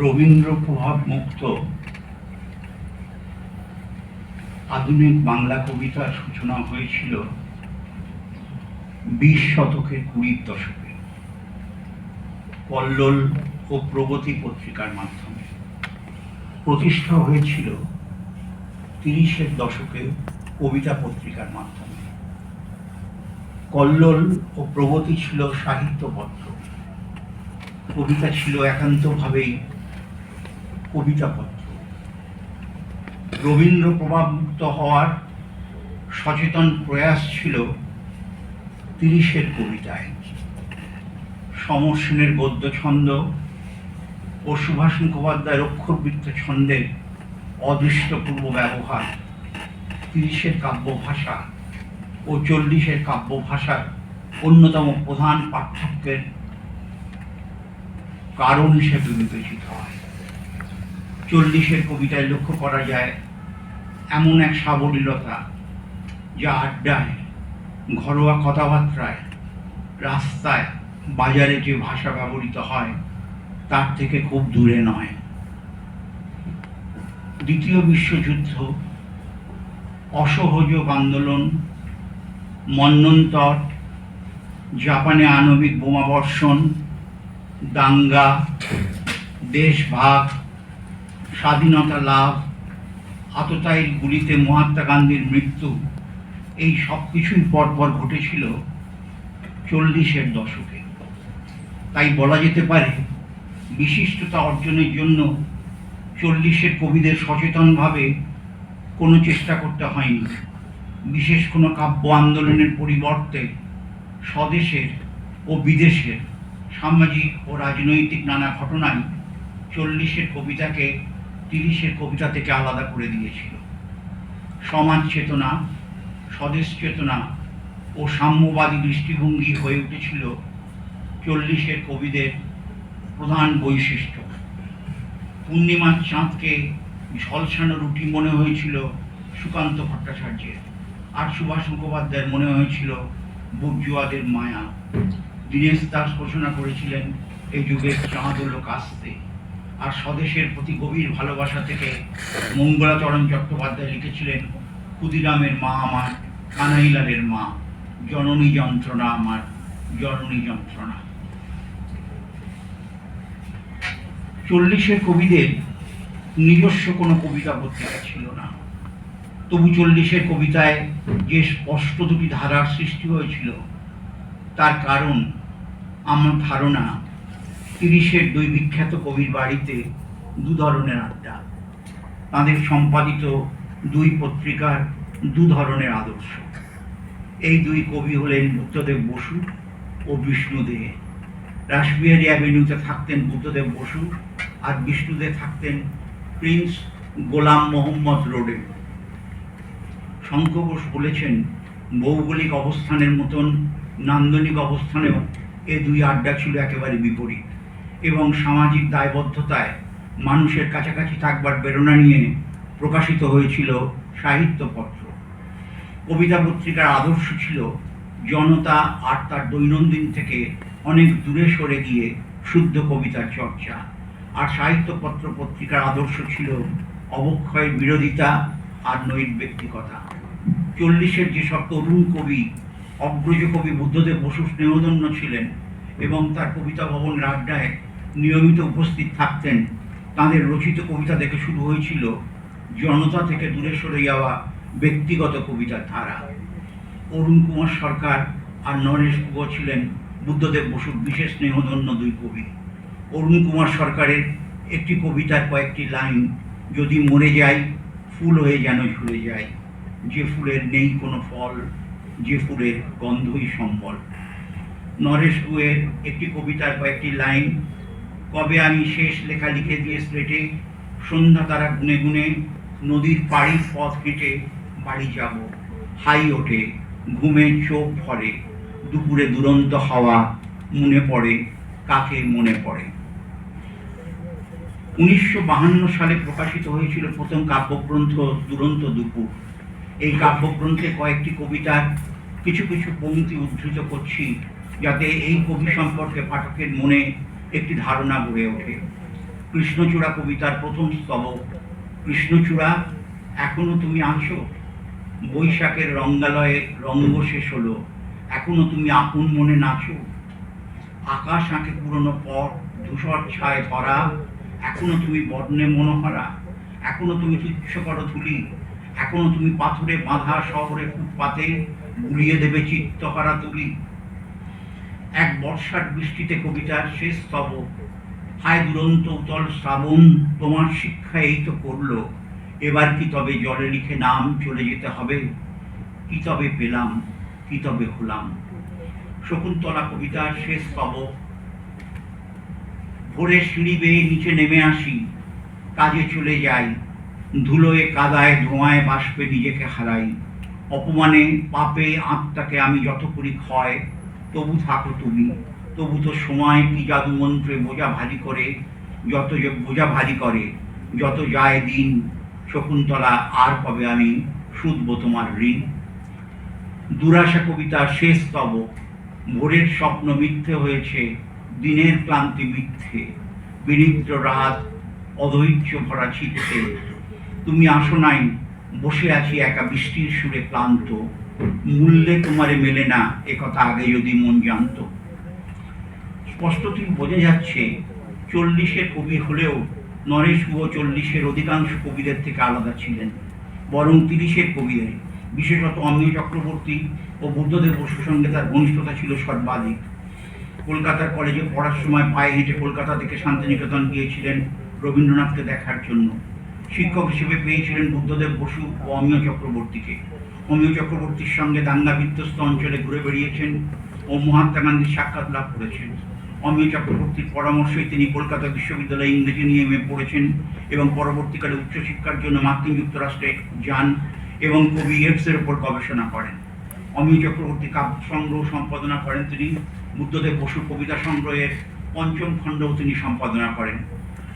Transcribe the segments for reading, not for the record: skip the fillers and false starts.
রবীন্দ্র প্রভাব মুক্ত আধুনিক বাংলা কবিতার সূচনা হয়েছিল 20 শতকের 20 দশকে কল্লোল ও প্রগতি পত্রিকার মাধ্যমে। প্রতিষ্ঠা হয়েছিল 30-এর দশকে কবিতা পত্রিকার মাধ্যমে। কল্লোল ও প্রগতি ছিল সাহিত্যপত্র, কবিতা ছিল একান্তভাবেই কবিতাপত্র। রবীন্দ্র প্রভাবমুক্ত হওয়ার সচেতন প্রয়াস ছিল 30-এর কবিতায়। সমর সেনের গদ্য ছন্দ ও সুভাষ মুখোপাধ্যায়ের অক্ষরবৃত্ত ছন্দের অদৃষ্টপূর্ব ব্যবহার 30-এর কাব্য ভাষা ও 40-এর কাব্য ভাষার অন্যতম প্রধান পার্থক্যের কারণ হিসেবে বিবেচিত হয়। 40-এর কবিতায় লক্ষ্য করা যায় এমন এক সাবলীলতা যা আড্ডায়, ঘরোয়া কথাবার্তায়, রাস্তায়, বাজারে যে ভাষা ব্যবহৃত হয় তার থেকে খুব দূরে নয়। দ্বিতীয় বিশ্বযুদ্ধ, অসহযোগ আন্দোলন, মন্বন্তর, জাপানে আণবিক বোমাবর্ষণ, দাঙ্গা, দেশভাগ, স্বাধীনতা লাভ, আততায়ীর গুলিতে মহাত্মা গান্ধীর মৃত্যু, এই সব কিছুই পরপর ঘটেছিল 40-এর দশকে। তাই বলা যেতে পারে বিশিষ্টতা অর্জনের জন্য 40-এর কবিদের সচেতনভাবে কোনো চেষ্টা করতে হয়নি। বিশেষ কোনো কাব্য আন্দোলনের পরিবর্তে স্বদেশের ও বিদেশের সামাজিক ও রাজনৈতিক নানা ঘটনাই 40-এর কবিতাকে 30-এর কবিতা থেকে আলাদা করে দিয়েছিল। সমাজ চেতনা, স্বদেশ চেতনা ও সাম্যবাদী দৃষ্টিভঙ্গি হয়ে উঠেছিল 40-এর কবিদের প্রধান বৈশিষ্ট্য। পূর্ণিমার চাঁদকে ঝলসানো রুটি মনে হয়েছিল সুকান্ত ভট্টাচার্যের, আর সুভাষ মুখোপাধ্যায়ের মনে হয়েছিল বুর্জুয়াদের মায়া। দীনেশ দাস ঘোষণা করেছিলেন এই যুগের চাঁদ হলো কাস্তে। আর স্বদেশের প্রতি গভীর ভালোবাসা থেকে মঙ্গলাচরণ চট্টোপাধ্যায় লিখেছিলেন ক্ষুদিরামের মা আমার, কানাইলালের মা, জননী যন্ত্রণা আমার, জননী যন্ত্রণা। 40-এর কবিদের নিজস্ব কোনো কবিতা পত্রিকা ছিল না। তবু 40-এর কবিতায় যে স্পষ্ট দুটি ধারার সৃষ্টি হয়েছিল তার কারণ আমার ধারণা 30-এর দুই বিখ্যাত কবির বাড়িতে দু ধরনের আড্ডা, তাদের সম্পাদিত দুই পত্রিকার দু ধরনের আদর্শ। এই দুই কবি হলেন বুদ্ধদেব বসু ও বিষ্ণু দে। রাসবিহারী অ্যাভিনিউতে থাকতেন বুদ্ধদেব বসু, আর বিষ্ণু দে থাকতেন প্রিন্স গোলাম মোহাম্মদ রোডে। শঙ্খ ঘোষ বলেছেন, ভৌগোলিক অবস্থানের মতন নান্দনিক অবস্থানেও এ দুই আড্ডা ছিল একেবারে বিপরীত, এবং সামাজিক দায়বদ্ধতায় মানুষের কাছাকাছি থাকবার প্রেরণা নিয়ে প্রকাশিত হয়েছিল সাহিত্যপত্র। কবিতা পত্রিকার আদর্শ ছিল জনতা আর তার দৈনন্দিন থেকে অনেক দূরে সরে গিয়ে শুদ্ধ কবিতার চর্চা, আর সাহিত্যপত্র পত্রিকার আদর্শ ছিল অবক্ষয়ের বিরোধিতা আর নৈর্ব্যক্তিকতা। 40-এর যেসব তরুণ কবি অগ্রজ কবি বুদ্ধদেব বসু স্নেহধন্য ছিলেন এবং তার কবিতা ভবনের আড্ডায় নিয়মিত উপস্থিত থাকতেন, তাঁদের রচিত কবিতা দেখে শুরু হয়েছিল জনতা থেকে দূরে সরে যাওয়া ব্যক্তিগত কবিতার ধারা। অরুণ কুমার সরকার আর নরেশ গুহ ছিলেন বুদ্ধদেব বসুর বিশেষ স্নেহধন্য দুই কবি। অরুণ কুমার সরকারের একটি কবিতার কয়েকটি লাইন, যদি মরে যাই ফুল হয়ে যেন ঝুলে যায়, যে ফুলের নেই কোনো ফল, যে ফুলের গন্ধই সম্বল। নরেশ গুহের একটি কবিতার কয়েকটি লাইন, কবে আমি শেষ লেখা লিখে দিয়ে স্লেটে, সন্ধ্যা তারা গুনে গুনে নদীর পাড়ির পথ হেঁটে বাড়ি যাব, হাই ওঠে ঘুমে চোখ ভরে, দুপুরে দুরন্ত হাওয়া মনে পড়ে, কাকে মনে পড়ে। 1952 সালে প্রকাশিত হয়েছিল প্রথম কাব্যগ্রন্থ দুরন্ত দুপুর। এই কাব্যগ্রন্থে কয়েকটি কবিতার কিছু কিছু পংক্তি উদ্ধৃত করছি, যাতে এই কবি সম্পর্কে পাঠকের মনে একটি ধারণা গড়ে ওঠে। কৃষ্ণচূড়া কবিতার প্রথম স্তবক। কৃষ্ণচূড়া, এখনো তুমি আছো, বৈশাখের রঙ্গালয়ে রঙ্গ শেষ হলো, এখনো তুমি আপন মনে নাচো। আকাশ আঁকে পুরনো পথ, ধূসর ছায় ভরা, এখনো তুমি বর্ণে মনোহরা, এখনো তুমি তুচ্ছ করো ধুলি, এখনো তুমি পাথরে বাঁধা শহরে ফুটপাতে গুলিয়ে দেবে চিত্তহারা তুলি। এক বর্ষার বৃষ্টিতে কবিতার শেষ স্তবক। হায় দুরন্ত উতল শ্রাবণ, তোমার শিক্ষা এই তো করলো, এবার কি তবে জলে লিখে নাম চলে যেতে হবে? কি তবে পেলাম, কি তবে হলাম? শকুন্তলা কবিতার শেষ স্তবক। ভোরে সিঁড়ি বেয়ে নিচে নেমে আসি, কাজে চলে যাই, ধুলোয় কাদায় ধোঁয়ায় বাষ্পে নিজেকে হারাই। অপমানে পাপে আত্মাকে আমি যত করি ক্ষয়, তবু থাকো তুমি, তবু তো সময় কি জাদু মন্ত্রে বোঝা ভারী করে, যত বোঝা ভারী করে, যত যায় দিন। শকুন্তলা, আর কবে আমি শুধবো তোমার ঋণ? দুরাশা কবিতার শেষ স্তবক। ভোরের স্বপ্ন মিথ্যে হয়েছে, দিনের ক্লান্তি মিথ্যে, বিনিদ্র রাত, অধৈর্য ভরা চিত্তে। তুমি আসো নাই, বসে আছি একা বৃষ্টির সুরে ক্লান্ত, মূল্যে তোমারে মেলে না, একথা আগে যদি মন জানত। স্পষ্টতই বোঝা যাচ্ছে 40-এর কবি হলেও নরেশ গুহ 40-এর অধিকাংশ কবিদের থেকে আলাদা ছিলেন, বরং 30-এর কবিদের, বিশেষত অমিয় চক্রবর্তী ও বুদ্ধদেব বসুর সঙ্গে তার ঘনিষ্ঠতা ছিল সর্বাধিক। কলকাতার কলেজে পড়ার সময় পায়ে হেঁটে কলকাতা থেকে শান্তিনিকেতন গিয়েছিলেন রবীন্দ্রনাথকে দেখার জন্য। শিক্ষক হিসেবে পেয়েছিলেন বুদ্ধদেব বসু ও অমিয় চক্রবর্তীকে। অমিয় চক্রবর্তীর সঙ্গে দাঙ্গা বিধ্বস্ত অঞ্চলে ঘুরে বেরিয়েছেন ও মহাত্মা গান্ধীর সাক্ষাৎ লাভ করেছেন। অমিয় চক্রবর্তীর পরামর্শে তিনি কলকাতা বিশ্ববিদ্যালয়ে ইংরেজি নিয়ে এমএ পড়েছেন এবং পরবর্তীকালে উচ্চশিক্ষার জন্য মার্কিন যুক্তরাষ্ট্রে যান এবং কবি এর উপর গবেষণা করেন। অমিয় চক্রবর্তী কাব্য সংগ্রহ সম্পাদনা করেন তিনি। বুদ্ধদেব বসুর কবিতা সংগ্রহের 5ম খণ্ডও তিনি সম্পাদনা করেন।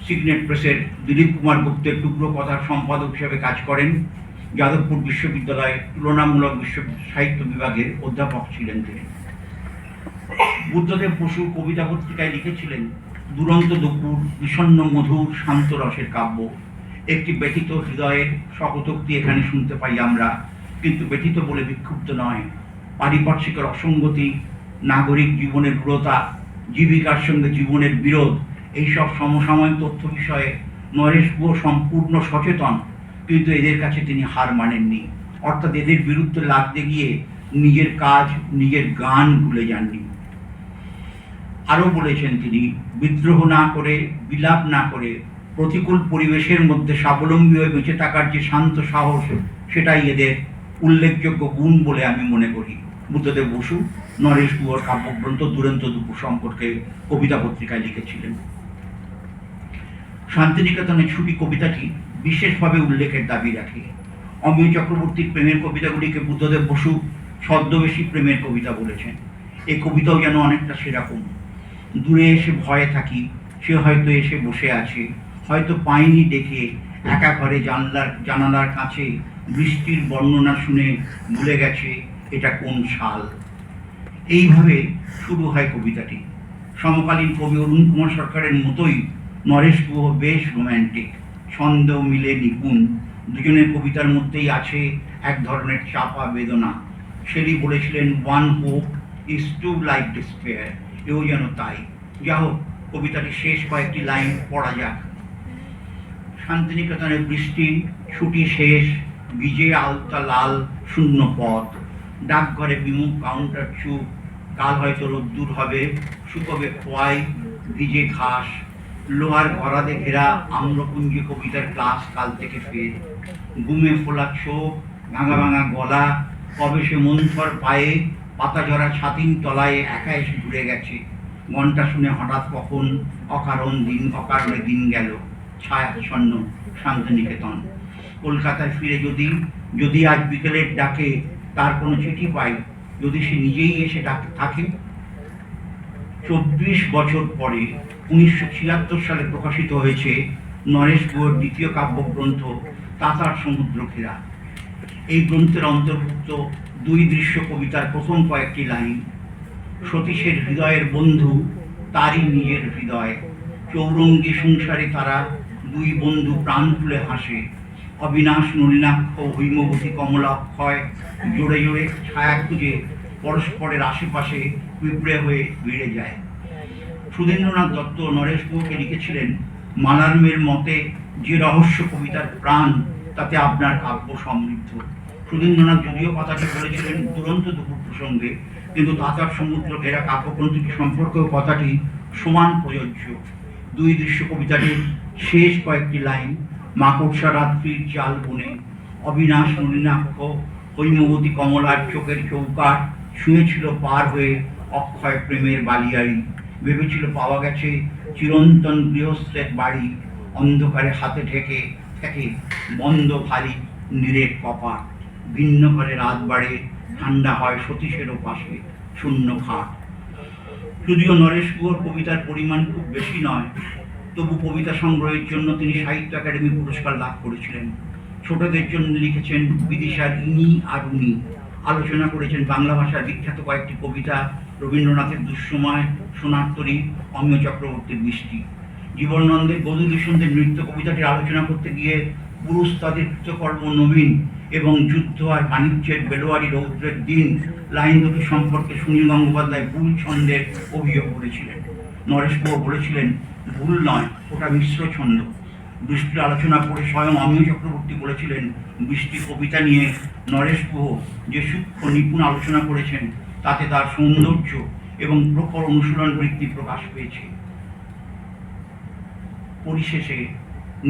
সিগনেট প্রেসের দিলীপ কুমার গুপ্তের টুকরো কথার সম্পাদক হিসেবে কাজ করেন। যাদবপুর বিশ্ববিদ্যালয়ে তুলনামূলক বিশ্ব সাহিত্য বিভাগের অধ্যাপক ছিলেন তিনি। বুদ্ধদেব বসু কবিতা পত্রিকায় লিখেছিলেন, দুরন্ত দুপুর, বিষণ্ণ মধুর শান্ত রসের কাব্য, একটি ব্যথিত হৃদয়ের শকতোক্তি এখানে শুনতে পাই আমরা, কিন্তু ব্যথিত বলে বিক্ষুব্ধ নয়। পারিপার্শ্বিকের অসঙ্গতি, নাগরিক জীবনের রূঢ়তা, জীবিকার সঙ্গে জীবনের বিরোধ, এইসব সমসাময়িক তথ্য বিষয়ে নরেশ গুহ সম্পূর্ণ সচেতন, কিন্তু এদের কাছে তিনি হার মানেননি, অর্থাৎ এদের বিরুদ্ধে লাগতে গিয়ে নিজের কাজ, নিজের গান ভুলে যাননি। আরও বলেছেন তিনি, বিদ্রোহ না করে, বিলাপ না করে, প্রতিকূল পরিবেশের মধ্যে স্বাবলম্বী হয়ে বেঁচে থাকার যে শান্ত সাহস, সেটাই এদের উল্লেখযোগ্য গুণ বলে আমি মনে করি। বুদ্ধদেব বসু নরেশ গুহর কাব্যগ্রন্থ দুরন্ত দুপুর সম্পর্কে কবিতা পত্রিকায় লিখেছিলেন। শান্তিনিকেতনের ছুটি কবিতাটি বিশেষভাবে উল্লেখের দাবি রাখে। অমিয় চক্রবর্তীর প্রেমের কবিতাগুলিকে বুদ্ধদেব বসু ছদ্মবেশী প্রেমের কবিতা বলেছেন। এই কবিতাও যেন অনেকটা সেরকম। দূরে এসে ভয়ে থাকি, সে হয়তো এসে বসে আছে, হয়তো পাইনি ডেকে, একা ঘরে জানালার কাছে বৃষ্টির বর্ণনা শুনে ভুলে গেছে এটা কোন সাল। এইভাবে শুরু হয় কবিতাটি। সমকালীন কবি অরুণ কুমার সরকারের মতোই নরেশ গুহ বেশ রোম্যান্টিক, ছন্দ মিলে নিপুণ। দুজনের কবিতার মধ্যেই আছে এক ধরনের চাপা বেদনা। শেলি বলেছিলেন, one hope is to like despair, এও যেন তাই। যা হোক, কবিতাটি শেষ কয়েকটি লাইন পড়া যাক। শান্তিনিকেতনের বৃষ্টি, ছুটি শেষ, ভিজে আলতা লাল শূন্য পথ, ডাকঘরে বিমুখ কাউন্টার চুপ, কাল হয়তো রোদ্দুর হবে, শুকোবে খোয়াই, ভিজে ঘাস, লোহার ঘরাদে ঘেরা আম্রপুঞ্জি কবিতার ক্লাস কাল থেকে ফের, ঘুমে ফোলা চোখ, ভাঙা ভাঙা গলা, কবে সে মন্থর পায়ে পাতা জড়া ছাতিন তলায় একা এসে ঘুরে গেছে, ঘন্টা শুনে হঠাৎ কখন অকারণে দিন গেল, ছায়াচ্ছন্ন শান্তিনিকেতন। কলকাতায় ফিরে যদি আজ বিকেলের ডাকে তার কোনো চিঠি পাই, যদি সে নিজেই এসে থাকে। 24 বছর পরে 1976 সালে প্রকাশিত হয়েছে নরেশ গুহর দ্বিতীয় কাব্যগ্রন্থ তাতার সমুদ্র ঘেরা। এই গ্রন্থের অন্তর্ভুক্ত 2 দৃশ্য কবিতার প্রথম কয়েকটি লাইন। সতীশের হৃদয়ের বন্ধু তারই নিজের হৃদয়, চৌরঙ্গী সংসারে তারা দুই বন্ধু প্রাণ তুলে হাসে। অবিনাশ নলিনাক্ষ হৈমবতী কমলাক্ষয় জোরে জোরে ছায়া খুঁজে পরস্পরের আশেপাশে পিঁপড়ে হয়ে বেড়ে যায়। সুধীন্দ্রনাথ দত্ত নরেশগুহকে লিখেছিলেন, মালার্মের মতে যে রহস্য কবিতার প্রাণ তাতে আপনার কাব্য সমৃদ্ধ। সুধীন্দ্রনাথ যদিও কথাটি বলেছিলেন দুরন্ত দুপুর প্রসঙ্গে, কিন্তু তাতার সমুদ্র ঘেরা কাব্যগ্রন্থটি সম্পর্কেও কথাটি সমান প্রযোজ্য। দুই দৃশ্য কবিতাটির শেষ কয়েকটি লাইন, মাকড়সা রাত্রির জাল বনে অবিনাশ নলিনাক্ষ হৈমবতী কমলার চোখের চৌকাঠ শুয়েছিল পার হয়ে অক্ষয় প্রেমের বালিয়াড়ি, ভেবেছিল পাওয়া গেছে চিরন্তন গৃহস্থের বাড়ি, অন্ধকারে হাতে ঠেকে থেকে বন্ধ ভারী নিরেট কপাট, ভিন্ন ঘরে রাত বাড়ে ঠান্ডা হয় সতীশেরও পাশে শূন্য খাট। যদিও নরেশ গুহর কবিতার পরিমাণ খুব বেশি নয়, তবু কবিতা সংগ্রহের জন্য তিনি সাহিত্য একাডেমি পুরস্কার লাভ করেছিলেন। ছোটদের জন্য লিখেছেন বিদিশার ইনি আর উনি, আলোচনা করেছেন বাংলা ভাষার বিখ্যাত কয়েকটি কবিতা, রবীন্দ্রনাথের দুঃসময়, সোনারতরী, অমিয় চক্রবর্তীর বৃষ্টি। জীবনানন্দের বধূদূষণদের নৃত্য কবিতাটির আলোচনা করতে গিয়ে পুরুষ তাদের কৃতকর্ম নবীন এবং যুদ্ধ আর বাণিজ্যের বেলোয়ারি রৌদ্রের দিন লাইন দুটি সম্পর্কে সুনীল গঙ্গোপাধ্যায় ভুল ছন্দের অভিযোগ করেছিলেন। নরেশ গুহ বলেছিলেন, ভুল নয়, ওটা মিশ্র ছন্দ। বৃষ্টির আলোচনা করে স্বয়ং অমিয় চক্রবর্তী বলেছিলেন, বৃষ্টি কবিতা নিয়ে নরেশ গুহ যে সূক্ষ্ম নিপুণ আলোচনা করেছেন তাতে তার সৌন্দর্য এবং প্রখর অনুশীলন বৃত্তি প্রকাশ পেয়েছে। পরিশেষে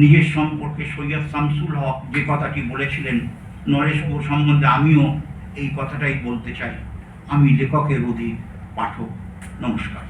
নিজের সম্পর্কে সৈয়দ শামসুল হক যে কথাটি বলেছিলেন, নরেশ গুহ সম্বন্ধে আমিও এই কথাটাই বলতে চাই, আমি লেখকের অধিক পাঠক। নমস্কার।